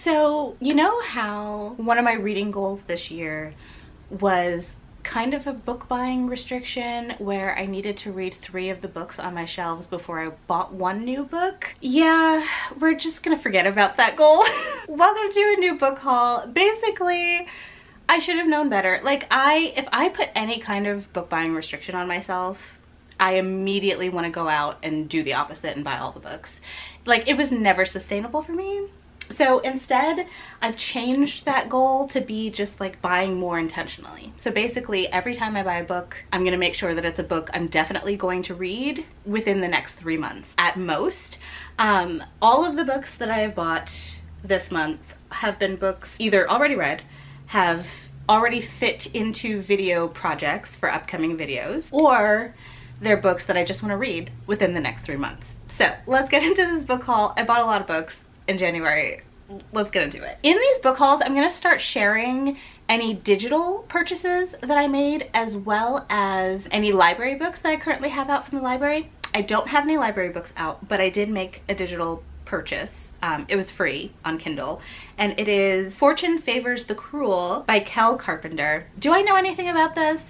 So, you know how one of my reading goals this year was kind of a book buying restriction where I needed to read 3 of the books on my shelves before I bought 1 new book? Yeah, we're just gonna forget about that goal. Welcome to a new book haul. Basically, I should have known better. Like, if I put any kind of book buying restriction on myself, I immediately want to go out and do the opposite and buy all the books. Like, it was never sustainable for me. So instead, I've changed that goal to be just like buying more intentionally. So basically, every time I buy a book, I'm gonna make sure that it's a book I'm definitely going to read within the next 3 months at most. All of the books that I have bought this month have been books either already read, have already fit into video projects for upcoming videos, or they're books that I just want to read within the next 3 months. So let's get into this book haul. I bought a lot of books in January. Let's get into it. In these book hauls, I'm gonna start sharing any digital purchases that I made, as well as any library books that I currently have out from the library. I don't have any library books out, but I did make a digital purchase. It was free on Kindle, and it is Fortune Favors the Cruel by Kel Carpenter. Do I know anything about this?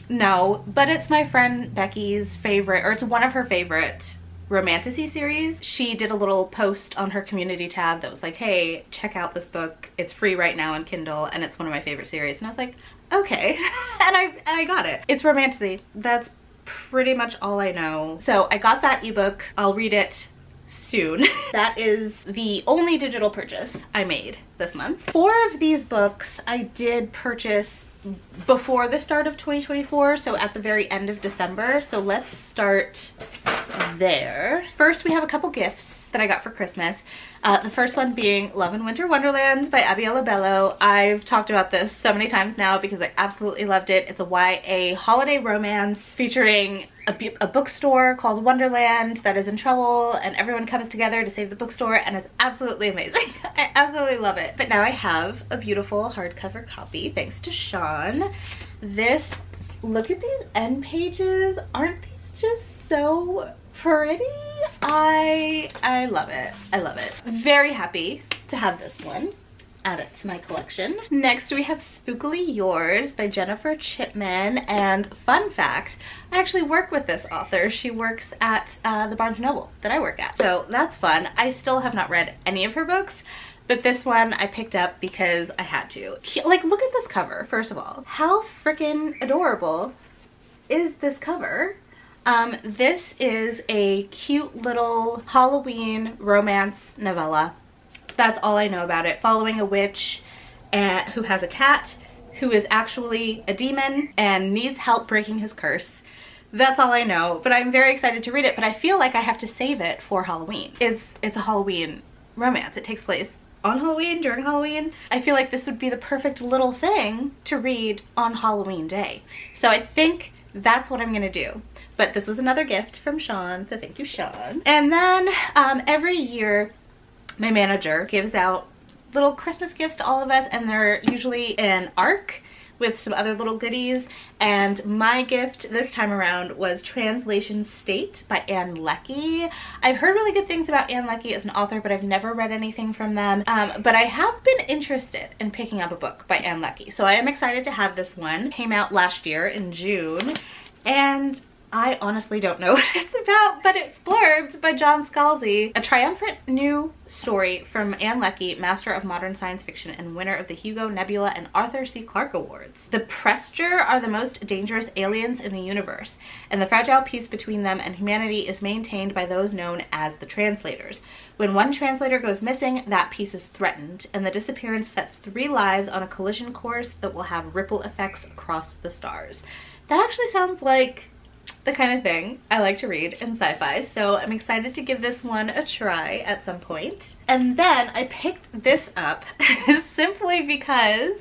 No, but it's my friend Becky's favorite, or it's one of her favorite romantasy series. She did a little post on her community tab that was like, hey, check out this book. It's free right now on Kindle, and it's one of my favorite series. And I was like, okay. and I got it. It's romantasy. That's pretty much all I know. So I got that ebook. I'll read it soon. That is the only digital purchase I made this month. 4 of these books I did purchase before the start of 2024, so at the very end of December. So let's start there. First, we have a couple gifts that I got for Christmas. The first one being Love in Winter Wonderland by Abiella Bello. I've talked about this so many times now because I absolutely loved it. It's a YA holiday romance featuring a bookstore called Wonderland that is in trouble, and everyone comes together to save the bookstore, and it's absolutely amazing. I absolutely love it. But now I have a beautiful hardcover copy thanks to Sean. This, look at these end pages. Aren't these just so pretty? I love it. I love it. Very happy to have this one. Add it to my collection. Next, we have Spookily Yours by Jennifer Chipman. And fun fact, I actually work with this author. She works at the Barnes & Noble that I work at. So that's fun. I still have not read any of her books, but this one I picked up because I had to. Like, look at this cover, first of all. How freaking adorable is this cover? This is a cute little Halloween romance novella. That's all I know about it. Following a witch who has a cat who is actually a demon and needs help breaking his curse. That's all I know, but I'm very excited to read it, but I feel like I have to save it for Halloween. It's a Halloween romance. It takes place on Halloween, during Halloween. I feel like this would be the perfect little thing to read on Halloween day. So I think that's what I'm gonna do. But this was another gift from Sean, so thank you, Sean. And then every year, my manager gives out little Christmas gifts to all of us, and they're usually an ARC with some other little goodies. And my gift this time around was Translation State by Ann Leckie. I've heard really good things about Ann Leckie as an author, but I've never read anything from them. But I have been interested in picking up a book by Ann Leckie, so I am excited to have this one. Came out last year in June, and I honestly don't know what it's about, but it's blurbed by John Scalzi. A triumphant new story from Ann Leckie, master of modern science fiction and winner of the Hugo, Nebula, and Arthur C. Clarke Awards. The Presture are the most dangerous aliens in the universe, and the fragile peace between them and humanity is maintained by those known as the Translators. When one translator goes missing, that peace is threatened, and the disappearance sets 3 lives on a collision course that will have ripple effects across the stars. That actually sounds like the kind of thing I like to read in sci-fi, so I'm excited to give this one a try at some point. And then I picked this up simply because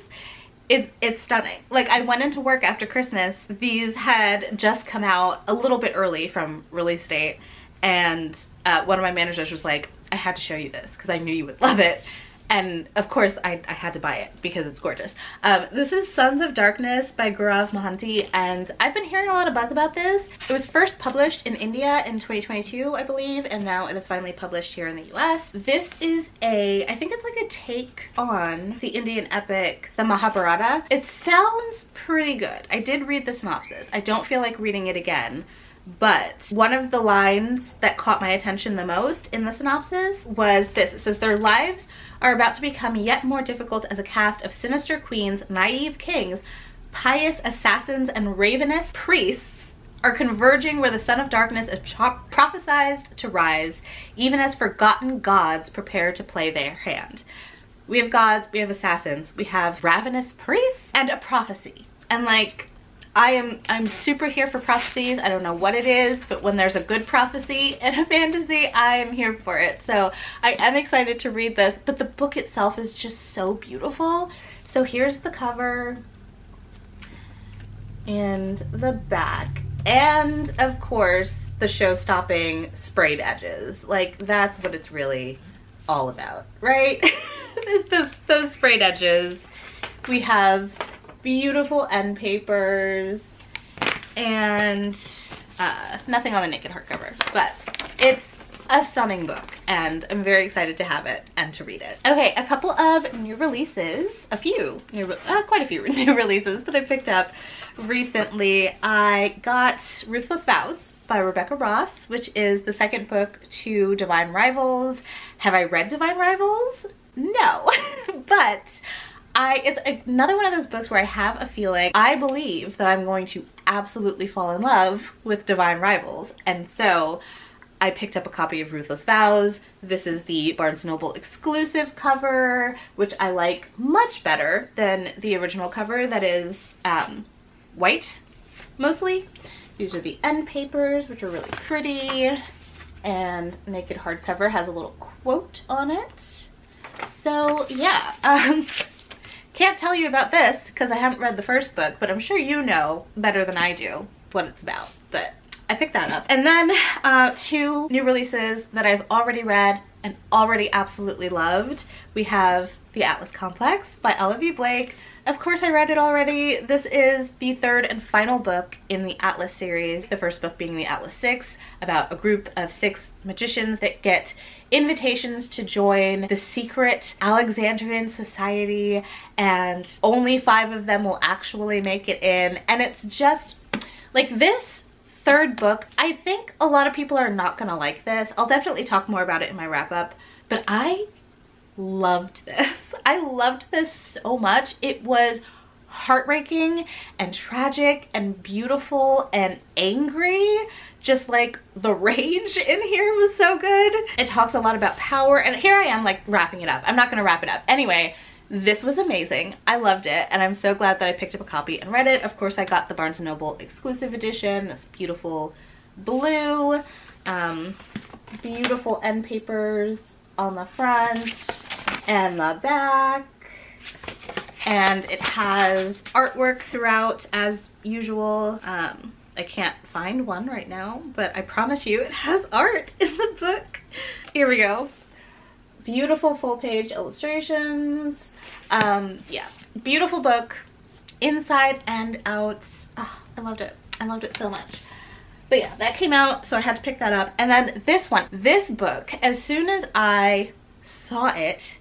it's stunning. Like, I went into work after Christmas. These had just come out a little bit early from release date, and one of my managers was like, I had to show you this because I knew you would love it. And of course I had to buy it because it's gorgeous. This is Sons of Darkness by Gaurav Mohanty, and I've been hearing a lot of buzz about this. It was first published in India in 2022, I believe, and now it is finally published here in the US. This is I think it's like a take on the Indian epic, the Mahabharata. It sounds pretty good. I did read the synopsis. I don't feel like reading it again. But one of the lines that caught my attention the most in the synopsis was this. It says, their lives are about to become yet more difficult as a cast of sinister queens, naive kings, pious assassins, and ravenous priests are converging where the Son of Darkness is prophesied to rise, even as forgotten gods prepare to play their hand. We have gods, we have assassins, we have ravenous priests, and a prophecy. And like, I'm super here for prophecies. I don't know what it is, but when there's a good prophecy in a fantasy, I am here for it. So I am excited to read this, but the book itself is just so beautiful. So here's the cover and the back, and of course the show-stopping sprayed edges. Like, that's what it's really all about, right? those sprayed edges. We have beautiful end papers and nothing on the naked hardcover, but it's a stunning book and I'm very excited to have it and to read it. Okay, a couple of new releases, quite a few new releases that I picked up recently. I got Ruthless Vows by Rebecca Ross, which is the second book to Divine Rivals. Have I read Divine Rivals? No, but it's another one of those books where I have a feeling, I believe that I'm going to absolutely fall in love with Divine Rivals. And so I picked up a copy of Ruthless Vows. This is the Barnes & Noble exclusive cover, which I like much better than the original cover that is white, mostly. These are the end papers, which are really pretty. And naked hardcover has a little quote on it. So yeah, can't tell you about this because I haven't read the first book, but I'm sure you know better than I do what it's about. But I picked that up. And then two new releases that I've already read and already absolutely loved. We have The Atlas Complex by Olivia Blake. Of course I read it already. This is the third and final book in the Atlas series, the first book being the Atlas 6, about a group of 6 magicians that get invitations to join the secret Alexandrian society, and only 5 of them will actually make it in. And it's just like, this third book, I think a lot of people are not gonna like this. I'll definitely talk more about it in my wrap up, but I loved this. I loved this so much. It was heartbreaking and tragic and beautiful and angry. Just like the rage in here was so good. It talks a lot about power, and here I am like wrapping it up. I'm not gonna wrap it up. Anyway, this was amazing. I loved it, and I'm so glad that I picked up a copy and read it. Of course, I got the Barnes & Noble exclusive edition, this beautiful blue, beautiful end papers on the front and the back, and it has artwork throughout as usual. I can't find one right now, but I promise you it has art in the book. Here we go. Beautiful full page illustrations. Yeah, beautiful book inside and out. Oh, I loved it. I loved it so much. But yeah, that came out, so I had to pick that up. And then this one, this book, as soon as I saw it,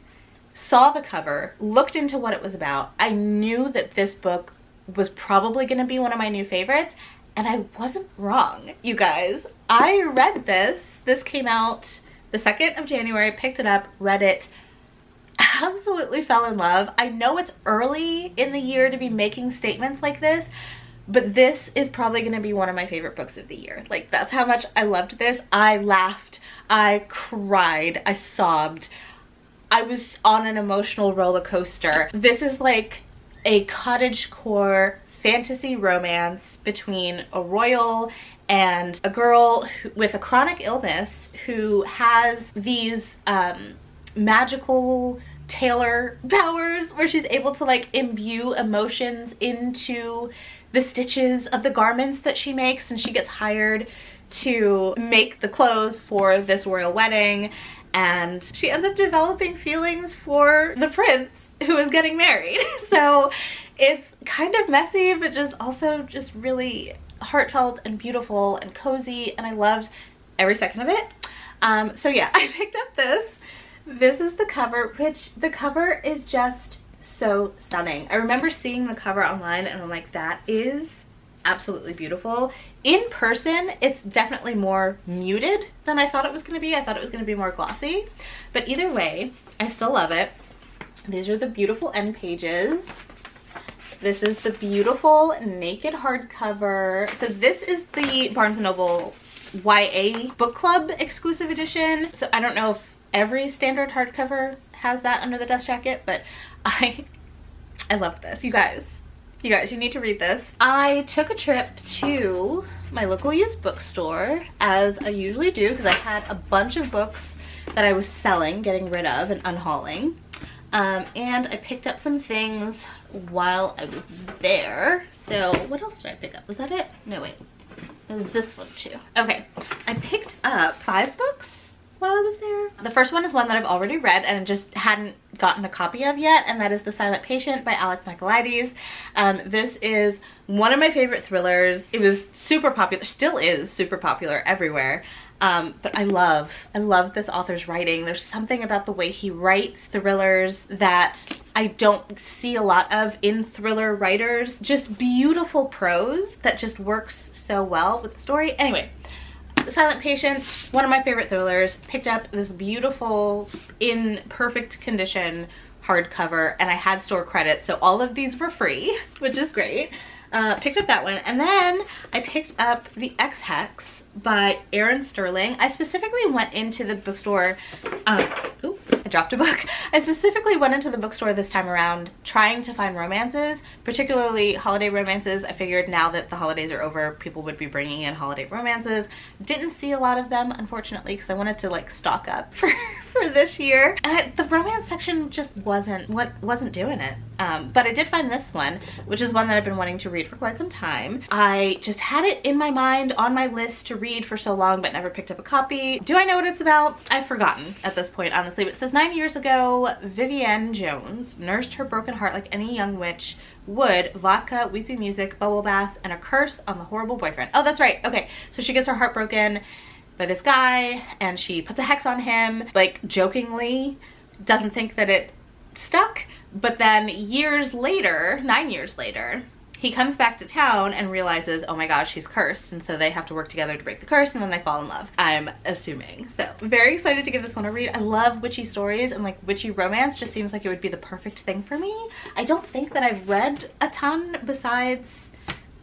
saw the cover, looked into what it was about, I knew that this book was probably gonna be one of my new favorites, and I wasn't wrong, you guys. I read this. This came out the 2nd of January, picked it up, read it, absolutely fell in love. I know it's early in the year to be making statements like this, but this is probably gonna be one of my favorite books of the year. Like, that's how much I loved this. I laughed, I cried, I sobbed. I was on an emotional roller coaster. This is like a cottagecore fantasy romance between a royal and a girl with a chronic illness who has these magical Tailor powers where she's able to like imbue emotions into the stitches of the garments that she makes, and she gets hired to make the clothes for this royal wedding. and she ends up developing feelings for the prince who is getting married. So it's kind of messy, but just also just really heartfelt and beautiful and cozy, and I loved every second of it. So yeah, I picked up this. This is the cover, which the cover is just so stunning. I remember seeing the cover online and I'm like, that is absolutely beautiful. In person, it's definitely more muted than I thought it was going to be. I thought it was going to be more glossy, but either way, I still love it. These are the beautiful end pages. This is the beautiful naked hardcover. So this is the Barnes & Noble YA book club exclusive edition. So I don't know if every standard hardcover has that under the dust jacket, but I love this. You guys, you need to read this. I took a trip to my local used bookstore, as I usually do, because I had a bunch of books that I was selling, getting rid of, and unhauling. And I picked up some things while I was there. So what else did I pick up? Was that it? No, wait. It was this one too. Okay, I picked up 5 books while I was there. The first one is one that I've already read and just hadn't gotten a copy of yet, and that is The Silent Patient by Alex Michaelides. This is one of my favorite thrillers. It was super popular, still is super popular everywhere. But I love this author's writing. There's something about the way he writes thrillers that I don't see a lot of in thriller writers. Just beautiful prose that just works so well with the story. Anyway, The Silent Patient, one of my favorite thrillers. Picked up this beautiful, in perfect condition hardcover, and I had store credits, so all of these were free, which is great. Picked up that one, and then I picked up The Ex-Hex by Erin Sterling. I specifically went into the bookstore, ooh, I dropped a book. I specifically went into the bookstore this time around trying to find romances, particularly holiday romances. I figured now that the holidays are over, people would be bringing in holiday romances. Didn't see a lot of them, unfortunately, because I wanted to like stock up for this year. And the romance section just wasn't doing it. But I did find this one, which is one that I've been wanting to read for quite some time. I just had it in my mind, on my list to read for so long, but never picked up a copy. Do I know what it's about? I've forgotten at this point, honestly, but it says 9 years ago, Vivienne Jones nursed her broken heart like any young witch would. Vodka, weepy music, bubble bath, and a curse on the horrible boyfriend. Oh, that's right. Okay, so she gets her heart broken by this guy, and she puts a hex on him, like jokingly, doesn't think that it stuck, but then years later, 9 years later, he comes back to town and realizes, oh my gosh, he's cursed, and so they have to work together to break the curse, and then they fall in love, I'm assuming. So very excited to give this one a read. I love witchy stories, and like witchy romance just seems like it would be the perfect thing for me. I don't think that I've read a ton besides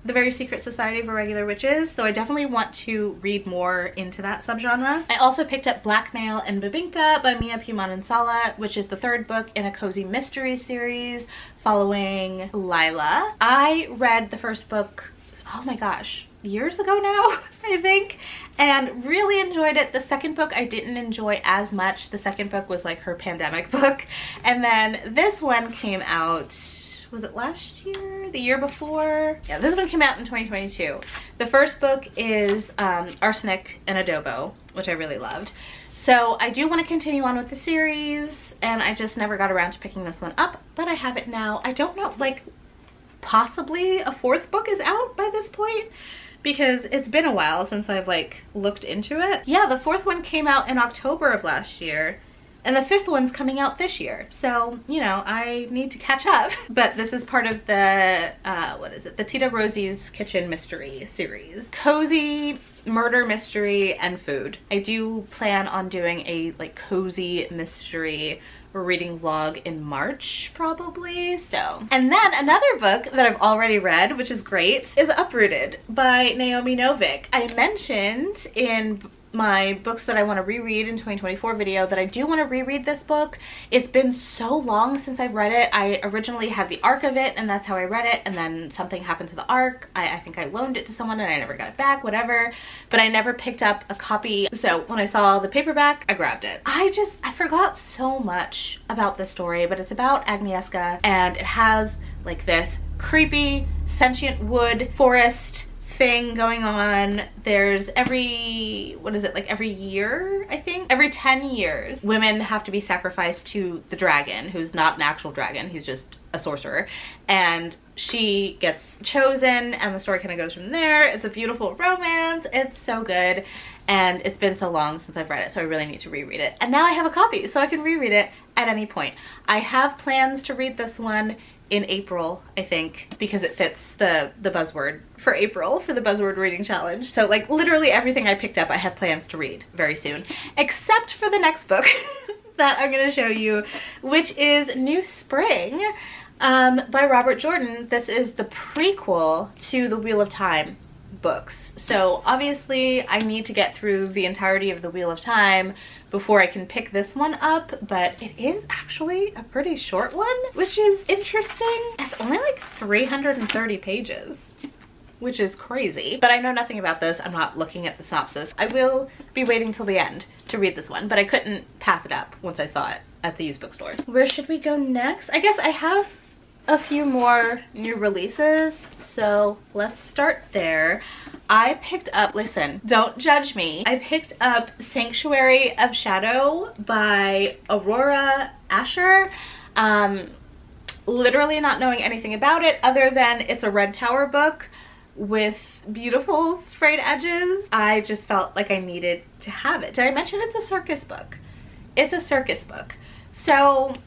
The Very Secret Society of Irregular Witches, so I definitely want to read more into that subgenre. I also picked up Blackmail and Babinka by Mia Piumansala, which is the 3rd book in a cozy mystery series following Lila. I read the first book, oh my gosh, years ago now, I think, and really enjoyed it. The second book I didn't enjoy as much. The second book was like her pandemic book, and then this one came out, was it last year? The year before? Yeah, this one came out in 2022. The first book is Arsenic and Adobo, which I really loved. So I do want to continue on with the series, and I just never got around to picking this one up, but I have it now. I don't know, like possibly a 4th book is out by this point, because it's been a while since I've like looked into it. Yeah, the 4th one came out in October of last year, and the 5th one's coming out this year. So, you know, I need to catch up. But this is part of the, what is it? The Tita Rosie's Kitchen Mystery series. Cozy murder mystery and food. I do plan on doing a like cozy mystery reading vlog in March probably, so. And then another book that I've already read, which is great, is Uprooted by Naomi Novik. I mentioned in my books that I want to reread in 2024 video that I do want to reread this book. It's been so long since I've read it. I originally had the arc of it, and that's how I read it, and then something happened to the arc. I think I loaned it to someone and I never got it back, whatever, but I never picked up a copy. So when I saw the paperback, I grabbed it. I forgot so much about this story, but it's about Agnieszka, and it has like this creepy sentient wood forest thing going on. There's every, what is it, like every year, I think? Every 10 years, women have to be sacrificed to the dragon, who's not an actual dragon, he's just a sorcerer. And she gets chosen, and the story kind of goes from there. It's a beautiful romance. It's so good. And it's been so long since I've read it, so I really need to reread it. And now I have a copy, so I can reread it at any point. I have plans to read this one in April, I think, because it fits the buzzword for April, for the buzzword reading challenge. So like literally everything I picked up I have plans to read very soon, except for the next book that I'm gonna show you, which is New Spring by Robert Jordan. This is the prequel to the Wheel of Time books. So obviously I need to get through the entirety of the Wheel of Time before I can pick this one up, but it is actually a pretty short one, which is interesting. It's only like 330 pages, which is crazy. But I know nothing about this. I'm not looking at the synopsis. I will be waiting till the end to read this one, but I couldn't pass it up once I saw it at the used bookstore. Where should we go next? I guess I have a few more new releases, so let's start there. I picked up, listen, don't judge me, I picked up Sanctuary of Shadow by Aurora Asher. Literally not knowing anything about it other than it's a Red Tower book with beautiful sprayed edges. I just felt like I needed to have it. Did I mention it's a circus book? It's a circus book. So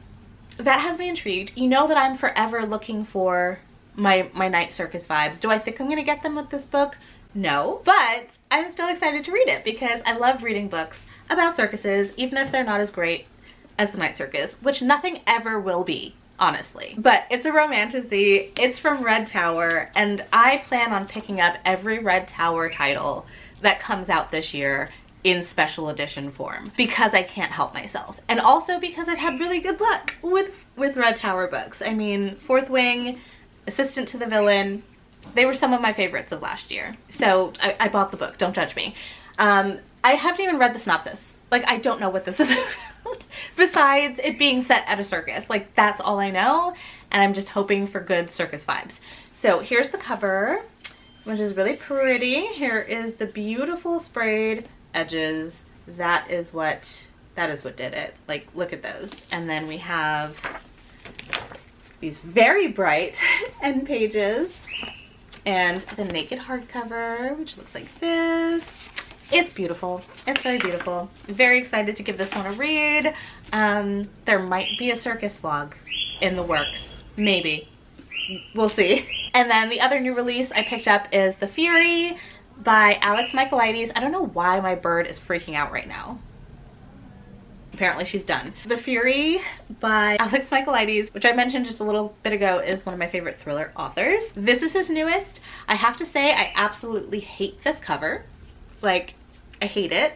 that has me intrigued. You know that I'm forever looking for my night circus vibes. Do I think I'm gonna get them with this book? No, but I'm still excited to read it because I love reading books about circuses, even if they're not as great as the Night Circus, which nothing ever will be, honestly. But it's a romantasy, it's from Red Tower, and I plan on picking up every Red Tower title that comes out this year in special edition form because I can't help myself, and also because I've had really good luck with Red Tower books. I mean, Fourth Wing, Assistant to the Villain, they were some of my favorites of last year, so I bought the book, don't judge me. I haven't even read the synopsis. Like, I don't know what this is about besides it being set at a circus. Like, that's all I know, and I'm just hoping for good circus vibes. So here's the cover, which is really pretty. Here is the beautiful sprayed edges. That is what did it. Like, look at those. And then we have these very bright end pages and the naked hardcover, which looks like this. It's beautiful. It's very beautiful. Very excited to give this one a read. There might be a circus vlog in the works. Maybe. We'll see. And then the other new release I picked up is The Fury by Alex Michaelides. I don't know why my bird is freaking out right now. Apparently she's done. The Fury by Alex Michaelides, which I mentioned just a little bit ago, is one of my favorite thriller authors. This is his newest. I have to say I absolutely hate this cover. Like, I hate it.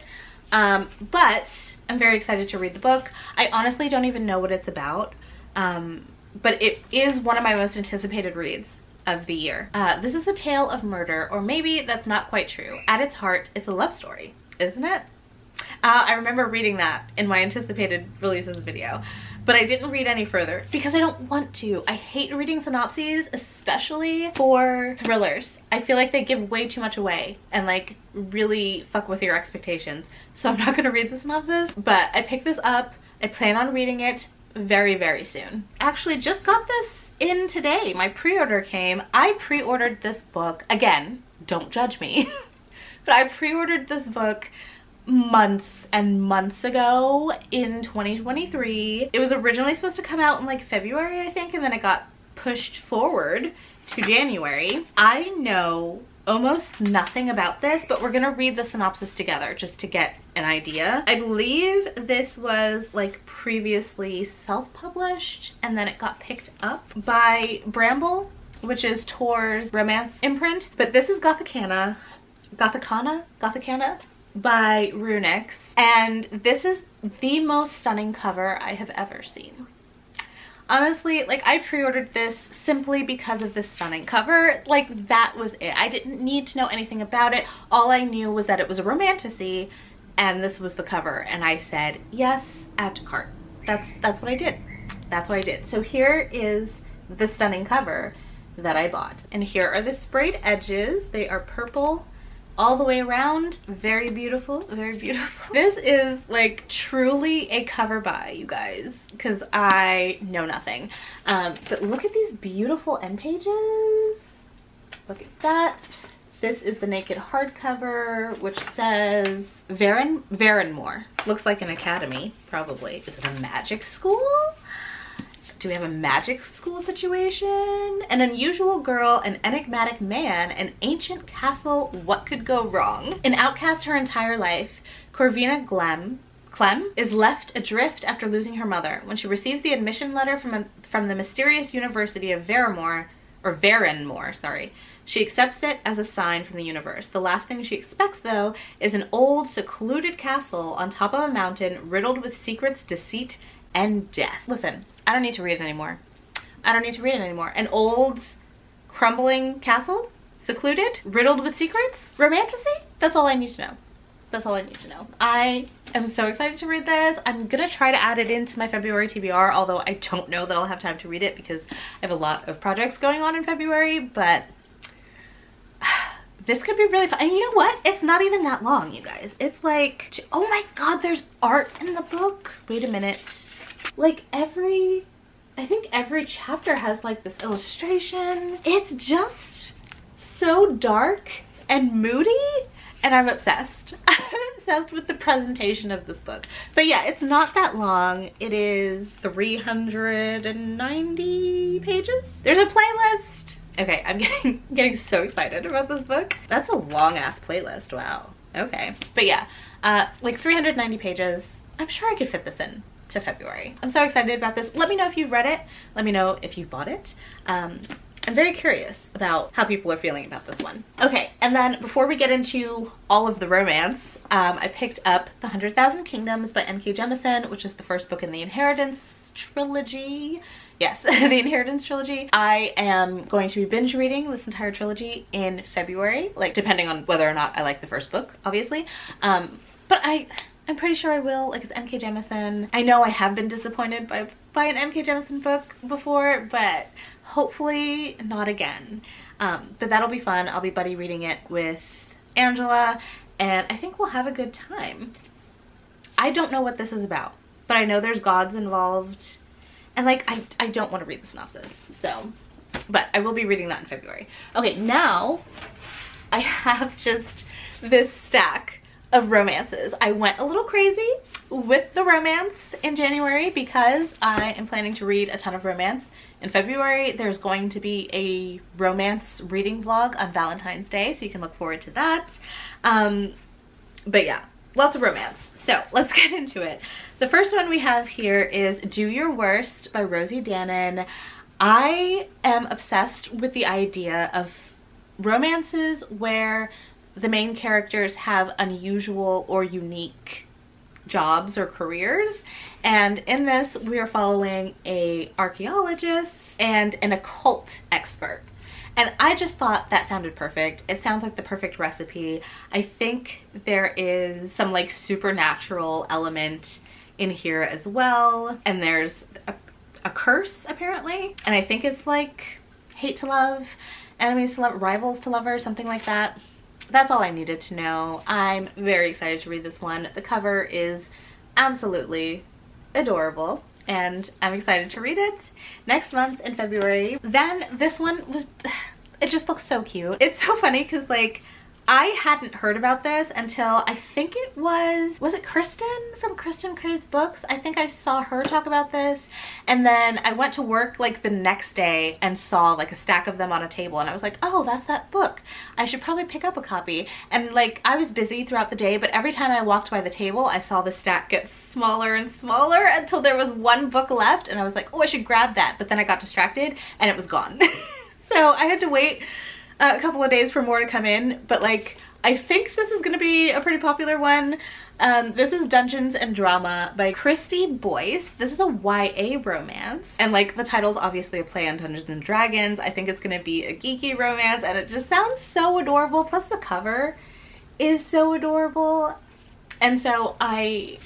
But I'm very excited to read the book. I honestly don't even know what it's about. But it is one of my most anticipated reads of the year. This is a tale of murder, or maybe that's not quite true. At its heart, it's a love story, isn't it? I remember reading that in my anticipated releases video, but I didn't read any further because I don't want to. I hate reading synopses, especially for thrillers. I feel like they give way too much away and like really fuck with your expectations. So I'm not gonna read the synopsis, but I picked this up. I plan on reading it very, very soon. Actually, just got this in today. My pre-order came. I pre-ordered this book. Again, don't judge me. But I pre-ordered this book months and months ago in 2023. It was originally supposed to come out in like February, I think, and then it got pushed forward to January. I know almost nothing about this, but we're gonna read the synopsis together just to get an idea. I believe this was like previously self-published and then it got picked up by Bramble, which is Tor's romance imprint. But this is Gothicana by Runix, and this is the most stunning cover I have ever seen. Honestly, like, I pre-ordered this simply because of this stunning cover. Like, that was it. I didn't need to know anything about it. All I knew was that it was a romantasy and this was the cover, and I said yes, add to cart. That's what I did. That's what I did. So here is the stunning cover. that I bought. And here are the sprayed edges. They are purple all the way around. Very beautiful, very beautiful. This is like truly a cover buy, you guys, because I know nothing. But look at these beautiful end pages. Look at that. This is the naked hardcover, which says Varenmore. Looks like an academy, probably. Is it a magic school? Do we have a magic school situation? An unusual girl, an enigmatic man, an ancient castle, what could go wrong? An outcast her entire life, Corvina Clem is left adrift after losing her mother. When she receives the admission letter from the mysterious University of Varenmore, sorry, she accepts it as a sign from the universe. The last thing she expects, though, is an old, secluded castle on top of a mountain riddled with secrets, deceit, and death. Listen, I don't need to read it anymore. I don't need to read it anymore. An old, crumbling castle, secluded, riddled with secrets, romantasy? That's all I need to know. That's all I need to know. I am so excited to read this. I'm gonna try to add it into my February TBR, although I don't know that I'll have time to read it because I have a lot of projects going on in February, but this could be really fun. And you know what? It's not even that long, you guys. It's like, oh my God, there's art in the book. Wait a minute. Like I think every chapter has like this illustration. It's just so dark and moody, and I'm obsessed. I'm obsessed with the presentation of this book. But yeah, it's not that long. It is 390 pages. There's a playlist. Okay, I'm getting so excited about this book. That's a long ass playlist, wow. Okay, but yeah, like 390 pages. I'm sure I could fit this in to February. I'm so excited about this. Let me know if you've read it. Let me know if you've bought it. I'm very curious about how people are feeling about this one. Okay, and then before we get into all of the romance, I picked up The 100,000 Kingdoms by N.K. Jemisin, which is the first book in the Inheritance trilogy. Yes, the Inheritance trilogy. I am going to be binge reading this entire trilogy in February, like depending on whether or not I like the first book, obviously. But I'm pretty sure I will. Like, it's N.K. Jemisin. I know I have been disappointed by an N.K. Jemisin book before, but hopefully not again. But that'll be fun. I'll be buddy reading it with Angela, and I think we'll have a good time. I don't know what this is about, but I know there's gods involved. And like, I don't want to read the synopsis, so, but I will be reading that in February. Okay, now I have just this stack of romances. I went a little crazy with the romance in January because I am planning to read a ton of romance. In February, there's going to be a romance reading vlog on Valentine's Day, so you can look forward to that. But yeah, lots of romance. So let's get into it. The first one we have here is Do Your Worst by Rosie Danan. I am obsessed with the idea of romances where the main characters have unusual or unique jobs or careers. And in this, we are following an archaeologist and an occult expert. And I just thought that sounded perfect. It sounds like the perfect recipe. I think there is some like supernatural element in here as well. And there's a curse apparently. And I think it's like hate to love, enemies to love, rivals to lovers, something like that. That's all I needed to know. I'm very excited to read this one. The cover is absolutely adorable, and I'm excited to read it next month in February. Then this one was, it just looks so cute. It's so funny because like I hadn't heard about this until I think it was it Kristen from Kristen Craves Books? I think I saw her talk about this, and then I went to work like the next day and saw like a stack of them on a table, and I was like, oh, that's that book. I should probably pick up a copy. And like I was busy throughout the day, but every time I walked by the table, I saw the stack get smaller and smaller until there was one book left, and I was like, oh, I should grab that. But then I got distracted and it was gone. So I had to wait a couple of days for more to come in, but like I think this is gonna be a pretty popular one. This is Dungeons and Drama by Christy Boyce. This is a YA romance, and like the title's obviously a play on Dungeons and Dragons. I think it's gonna be a geeky romance, and it just sounds so adorable. Plus the cover is so adorable, and so I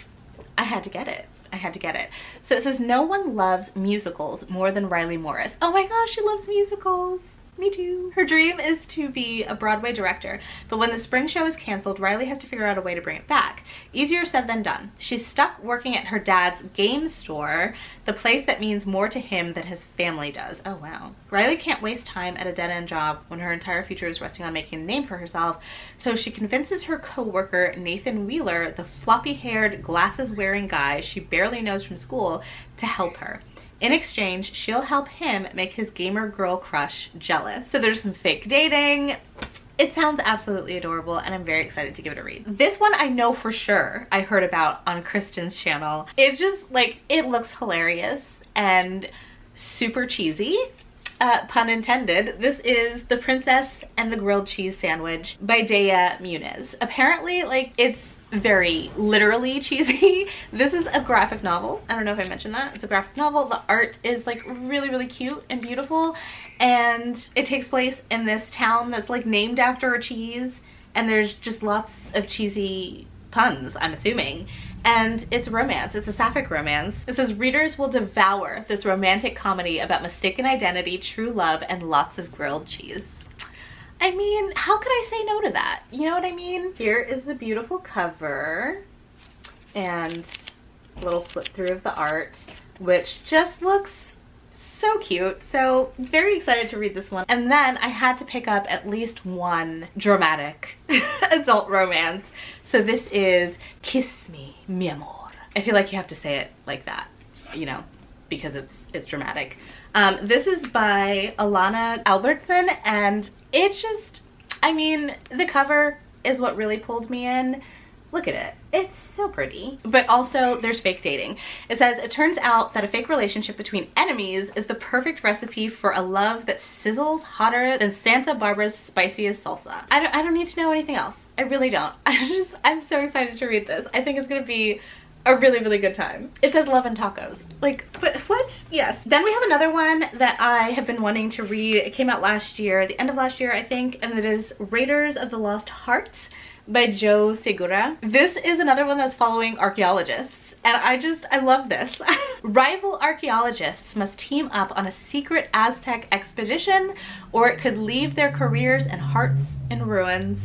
had to get it. I had to get it. So it says, no one loves musicals more than Riley Morris. Oh my gosh, she loves musicals. Me too. Her dream is to be a Broadway director, but when the spring show is canceled, Riley has to figure out a way to bring it back. Easier said than done. She's stuck working at her dad's game store, the place that means more to him than his family does. Oh wow. Riley can't waste time at a dead-end job when her entire future is resting on making a name for herself, so she convinces her co-worker Nathan Wheeler, the floppy-haired, glasses-wearing guy she barely knows from school, to help her. In exchange, she'll help him make his gamer girl crush jealous. So there's some fake dating. It sounds absolutely adorable, and I'm very excited to give it a read. This one I know for sure I heard about on Kristen's channel. It just, like, it looks hilarious and super cheesy. Pun intended. This is The Princess and the Grilled Cheese Sandwich by Dea Muniz. Apparently, like, it's very literally cheesy. This is a graphic novel. I don't know if I mentioned that. It's a graphic novel. The art is like really, really cute and beautiful, and it takes place in this town that's like named after a cheese, and there's just lots of cheesy puns, I'm assuming. And it's romance. It's a sapphic romance. It says readers will devour this romantic comedy about mistaken identity, true love, and lots of grilled cheese. I mean, how could I say no to that? You know what I mean? Here is the beautiful cover and a little flip through of the art, which just looks so cute. So very excited to read this one. And then I had to pick up at least one dramatic adult romance. So this is Kiss Me, Mi Amor. I feel like you have to say it like that, you know, because it's dramatic. This is by Alana Albertson, and it's just, I mean, the cover is what really pulled me in. Look at it. It's so pretty. But also there's fake dating. It says, it turns out that a fake relationship between enemies is the perfect recipe for a love that sizzles hotter than Santa Barbara's spiciest salsa. I don't need to know anything else. I really don't. I'm so excited to read this. I think it's gonna be a really, really good time. It says love and tacos. Like, what? Yes. Then we have another one that I have been wanting to read. It came out last year, the end of last year, I think, and it is Raiders of the Lost Hearts by Joe Segura. This is another one that's following archaeologists, and I love this. Rival archaeologists must team up on a secret Aztec expedition, or it could leave their careers and hearts in ruins.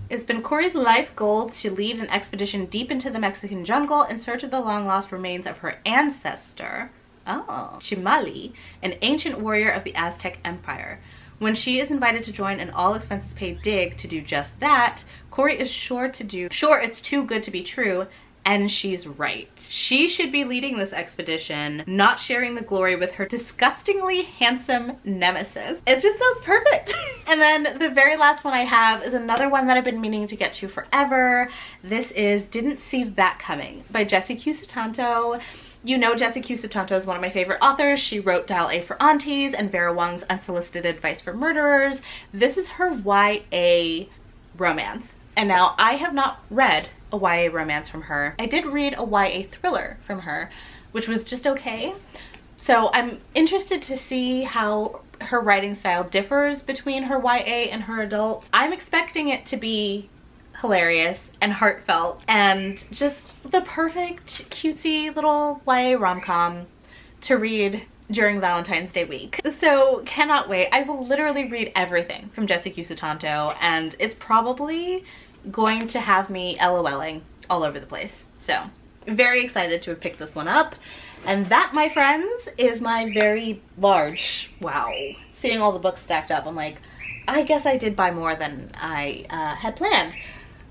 It's been Corey's life goal to lead an expedition deep into the Mexican jungle in search of the long-lost remains of her ancestor, Chimali, an ancient warrior of the Aztec Empire. When she is invited to join an all-expenses-paid dig to do just that, Corey is sure it's too good to be true, and she's right. She should be leading this expedition, not sharing the glory with her disgustingly handsome nemesis. It just sounds perfect. And then the very last one I have is another one that I've been meaning to get to forever. This is Didn't See That Coming by Jessie Q. Sutanto. You know Jessie Q. Sutanto is one of my favorite authors. She wrote Dial A for Aunties and Vera Wong's Unsolicited Advice for Murderers. This is her YA romance. And now I have not read a YA romance from her. I did read a YA thriller from her, which was just okay. So I'm interested to see how her writing style differs between her YA and her adult. I'm expecting it to be hilarious and heartfelt and just the perfect cutesy little YA rom-com to read during Valentine's Day week. So cannot wait. I will literally read everything from Jessie Q. Sutanto, and it's probably going to have me LOLing all over the place. So very excited to have picked this one up. And that, my friends, is my very large, wow. Seeing all the books stacked up, I'm like, I guess I did buy more than I had planned.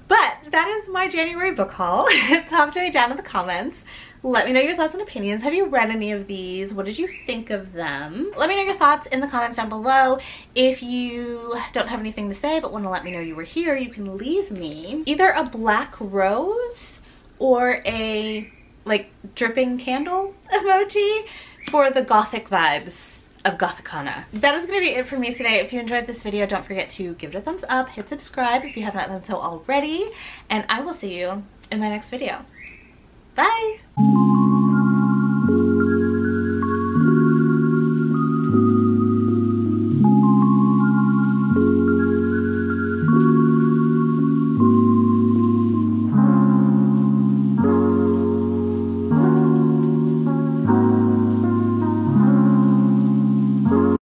But that is my January book haul. Talk to me down in the comments. Let me know your thoughts and opinions. Have you read any of these? What did you think of them? Let me know your thoughts in the comments down below. If you don't have anything to say but want to let me know you were here, you can leave me either a black rose or a like dripping candle emoji for the gothic vibes of Gothicana. That is going to be it for me today. If you enjoyed this video, don't forget to give it a thumbs up, hit subscribe if you have not done so already, and I will see you in my next video. Bye!